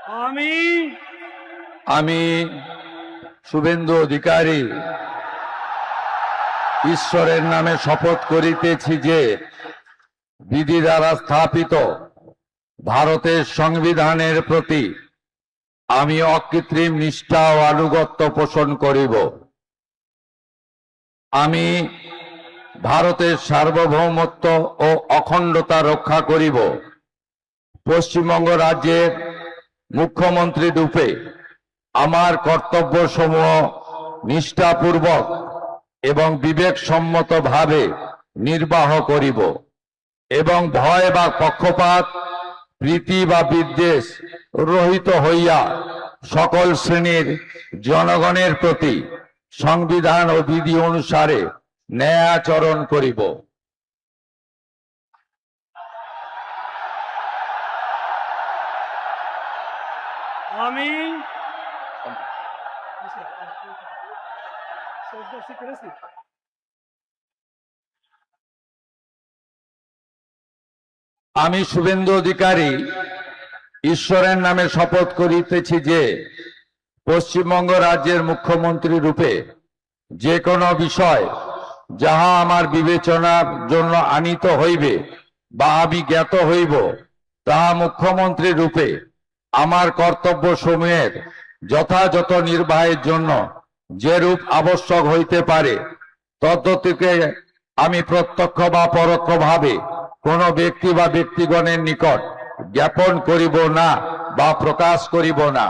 আমি আমি শুভেন্দু অধিকারী ঈশ্বরের নামে শপথ করিতেছি যে বিধি দ্বারা স্থাপিত ভারতের সংবিধানের প্রতি আমি অকৃত্রিম নিষ্ঠা ও আনুগত্য পোষণ করিব। আমি ভারতের সার্বভৌমত্ব ও অখণ্ডতা রক্ষা করিব। পশ্চিমবঙ্গ রাজ্যের মুখ্যমন্ত্রী রূপে আমার কর্তব্যসমূহ নিষ্ঠাপূর্বক এবং বিবেকসম্মতভাবে নির্বাহ করিব এবং ভয় বা পক্ষপাত, প্রীতি বা বিদ্বেষ রহিত হইয়া সকল শ্রেণীর জনগণের প্রতি সংবিধান ও বিধি অনুসারে ন্যায়াচরণ করিব। আমি আমি শুভেন্দু অধিকারী ঈশ্বরের নামে শপথ করিতেছি যে পশ্চিমবঙ্গ রাজ্যের মুখ্যমন্ত্রী রূপে যে কোনো বিষয় যাহা আমার বিবেচনার জন্য আনিত হইবে বা আমি জ্ঞাত হইব, তাহা মুখ্যমন্ত্রী রূপে আমার কর্তব্য সমূহের যথাযথ নির্বাহের জন্য যেরূপ আবশ্যক হইতে পারে তদ্গতিকে আমি প্রত্যক্ষ বা পরোক্ষভাবে কোনো ব্যক্তি বা ব্যক্তিগণের নিকট জ্ঞাপন করিব না বা প্রকাশ করিব না।